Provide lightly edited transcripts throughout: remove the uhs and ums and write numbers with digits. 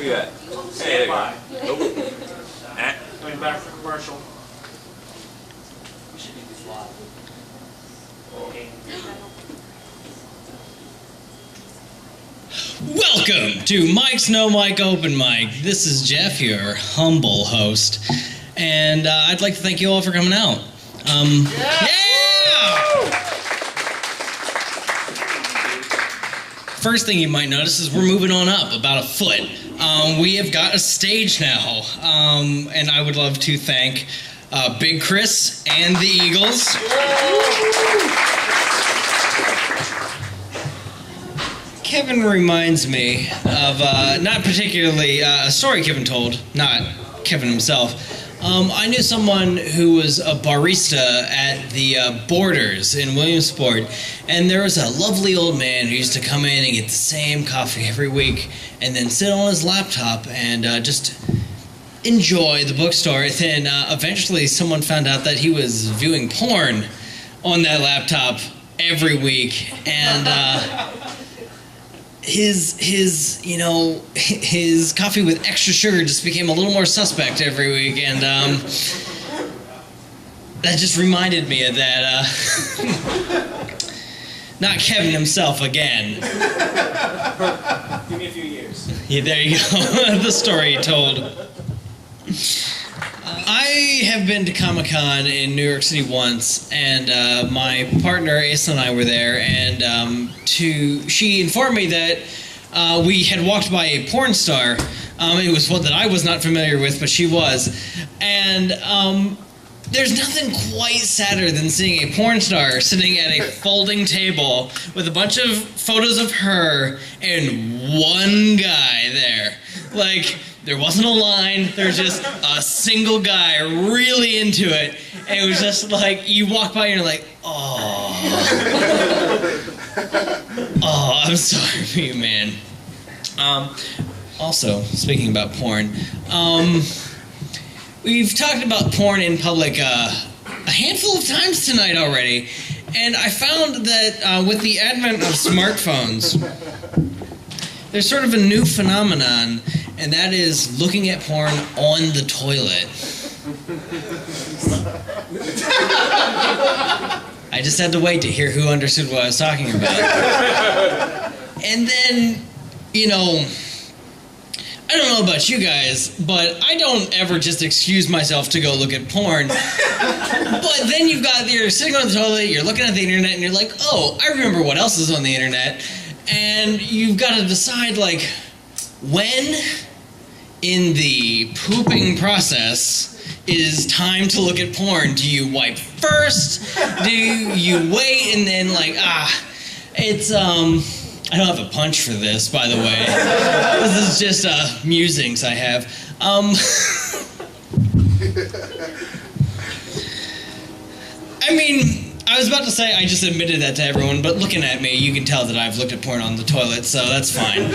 Look at that. Hey, there you go. Nope. Going back for commercial. We should do this live. Welcome to Mike's No Mic Open Mic. This is Jeff, your humble host, and I'd like to thank you all for coming out. Yeah! First thing you might notice is we're moving on up about a foot. We have got a stage now, and I would love to thank Big Chris and the Eagles. Kevin reminds me of, not particularly a story Kevin told, not Kevin himself. I knew someone who was a barista at the Borders in Williamsport, and there was a lovely old man who used to come in and get the same coffee every week, and then sit on his laptop and just enjoy the bookstore. And then eventually someone found out that he was viewing porn on that laptop every week, and his coffee with extra sugar just became a little more suspect every week, and that just reminded me of that. Not Kevin himself again. Give me a few years. Yeah, there you go. The story he told. I have been to Comic-Con in New York City once, and my partner Asa and I were there, and she informed me that we had walked by a porn star. It was one that I was not familiar with, but she was. And there's nothing quite sadder than seeing a porn star sitting at a folding table with a bunch of photos of her and one guy there. Like, there wasn't a line, there was just a single guy really into it. And it was just like, you walk by and you're like, oh. Oh, I'm sorry for you, man. Also, speaking about porn, we've talked about porn in public a handful of times tonight already. And I found that with the advent of smartphones, there's sort of a new phenomenon, and that is looking at porn on the toilet. I just had to wait to hear who understood what I was talking about. And then, I don't know about you guys, but I don't ever just excuse myself to go look at porn. But then you're sitting on the toilet, you're looking at the internet, and you're like, oh, I remember what else is on the internet. And you've got to decide, like, when in the pooping process is time to look at porn. Do you wipe first? Do you wait and then, like, it's, I don't have a punch for this, by the way. This is just, musings I have. I mean, I was about to say I just admitted that to everyone, but looking at me, you can tell that I've looked at porn on the toilet, so that's fine.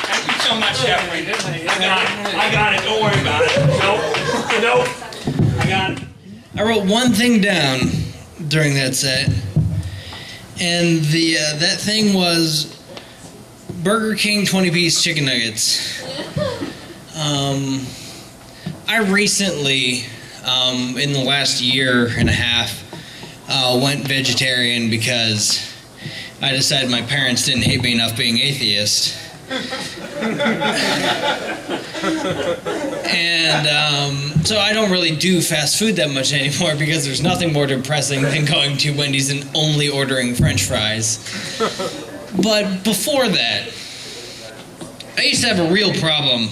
Thank you so much, Jeffrey. I got it. Don't worry about it. Nope. I got it. I wrote one thing down during that set, and that thing was Burger King 20-piece chicken nuggets. I recently, in the last year and a half, went vegetarian because I decided my parents didn't hate me enough being atheist. And so I don't really do fast food that much anymore because there's nothing more depressing than going to Wendys and only ordering French fries. But before that, I used to have a real problem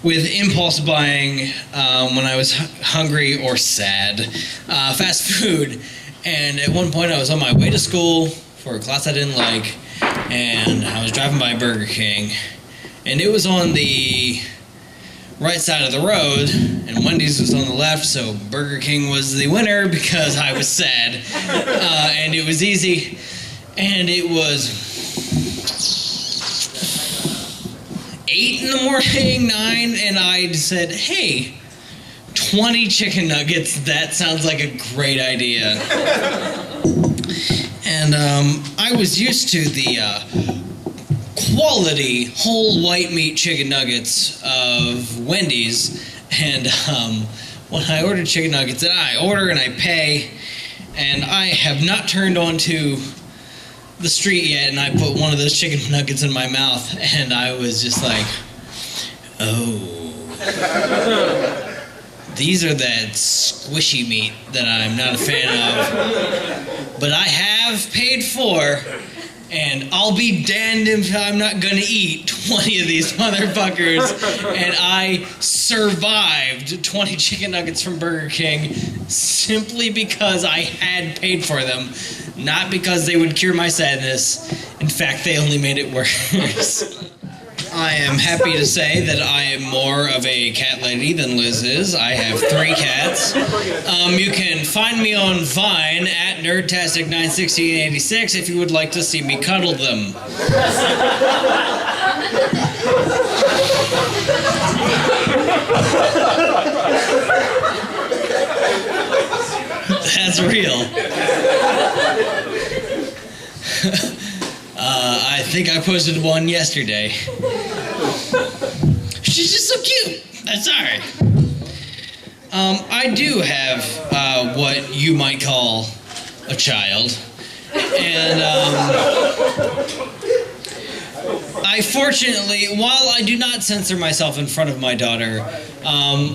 with impulse buying when I was hungry or sad, fast food. And at one point I was on my way to school for a class I didn't like, and I was driving by Burger King, and it was on the right side of the road, and Wendy's was on the left, so Burger King was the winner because I was sad, and it was easy, and it was 8 in the morning, 9, and I said, hey, 20 chicken nuggets, that sounds like a great idea. And I was used to the quality whole white meat chicken nuggets of Wendy's, and when I ordered chicken nuggets, and I order and I pay, and I have not turned onto the street yet, and I put one of those chicken nuggets in my mouth, and I was just like, oh, these are that squishy meat that I'm not a fan of, but I have paid for, and I'll be damned if I'm not gonna eat 20 of these motherfuckers. And I survived 20 chicken nuggets from Burger King simply because I had paid for them, not because they would cure my sadness. In fact, they only made it worse. I am happy to say that I am more of a cat lady than Liz is. I have 3 cats. You can find me on Vine at Nerdtastic91686 if you would like to see me cuddle them. That's real. I think I posted one yesterday. She's just so cute. That's alright. I do have what you might call a child. And I fortunately, while I do not censor myself in front of my daughter,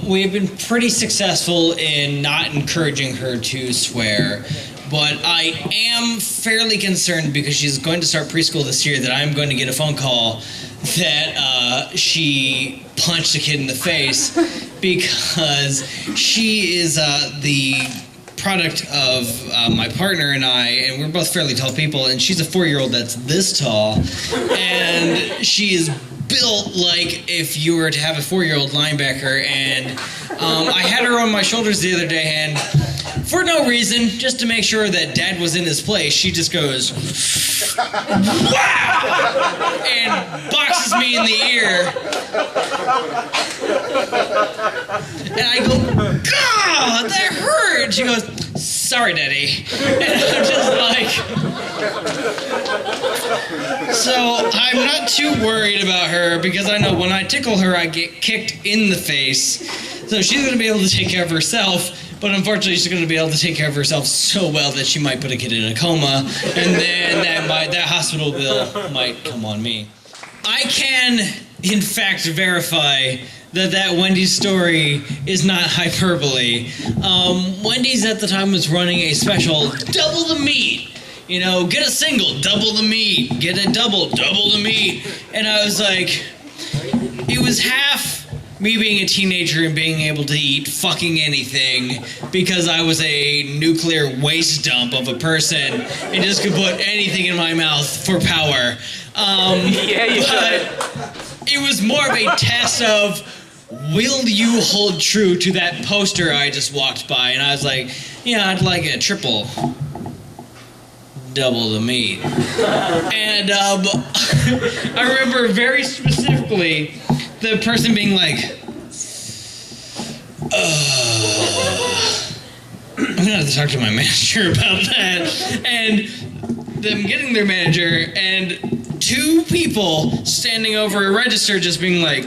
we have been pretty successful in not encouraging her to swear. But I am fairly concerned because she's going to start preschool this year that I'm going to get a phone call that she punched a kid in the face because she is the product of my partner and I, and we're both fairly tall people, and she's a 4-year-old that's this tall, and she is built like if you were to have a 4-year-old linebacker, and I had her on my shoulders the other day, and for no reason, just to make sure that Dad was in his place, she just goes, wow! And boxes me in the ear. And I go, God, that hurt! She goes, sorry, Daddy. And I'm just like... So, I'm not too worried about her, because I know when I tickle her, I get kicked in the face. So she's going to be able to take care of herself. But unfortunately, she's going to be able to take care of herself so well that she might put a kid in a coma, and then that hospital bill might come on me. I can, in fact, verify that Wendy's story is not hyperbole. Wendy's at the time was running a special, double the meat. You know, get a single, double the meat. Get a double, double the meat. And I was like, it was half me being a teenager and being able to eat fucking anything because I was a nuclear waste dump of a person and just could put anything in my mouth for power. But it was more of a test of, will you hold true to that poster I just walked by? And I was like, yeah, I'd like a triple. Double the meat. And I remember very specifically the person being like, I'm gonna have to talk to my manager about that. And them getting their manager and 2 people standing over a register just being like,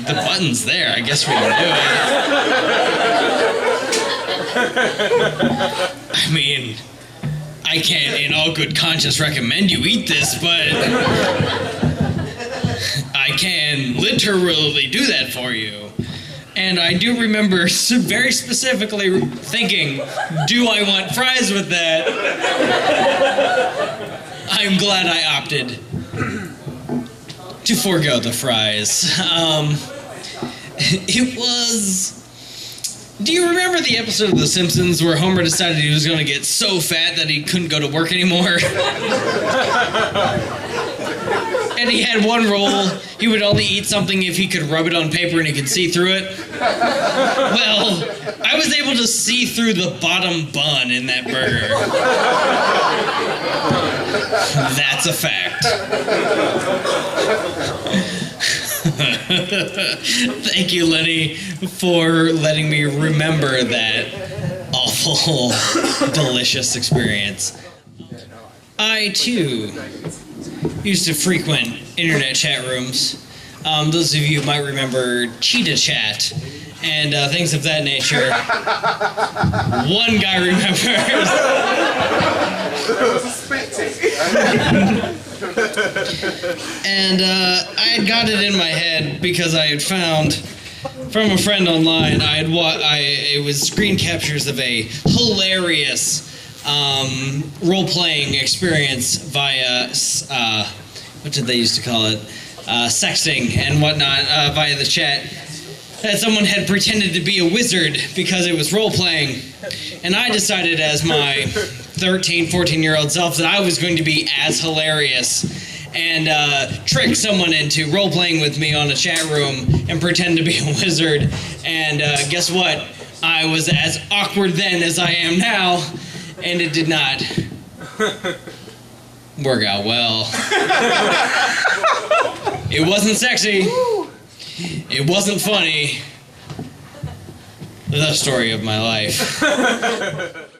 the button's there. I guess we can do it. I can't in all good conscience recommend you eat this, but I can literally do that for you. And I do remember very specifically thinking, do I want fries with that? I'm glad I opted to forego the fries. It was... Do you remember the episode of The Simpsons where Homer decided he was going to get so fat that he couldn't go to work anymore? And he had one rule. He would only eat something if he could rub it on paper and he could see through it. Well, I was able to see through the bottom bun in that burger. That's a fact. Thank you, Lenny, for letting me remember that awful delightful, delicious experience. I, too, used to frequent internet chat rooms. Those of you might remember Cheetah Chat and things of that nature. One guy remembers. And I had got it in my head because I had found from a friend online. It was screen captures of a hilarious role-playing experience via what did they used to call it? Sexting and whatnot via the chat. That someone had pretended to be a wizard because it was role-playing. And I decided as my 13, 14-year-old self that I was going to be as hilarious and trick someone into role-playing with me on a chat room and pretend to be a wizard. And guess what? I was as awkward then as I am now, and it did not work out well. It wasn't sexy. It wasn't funny. The story of my life.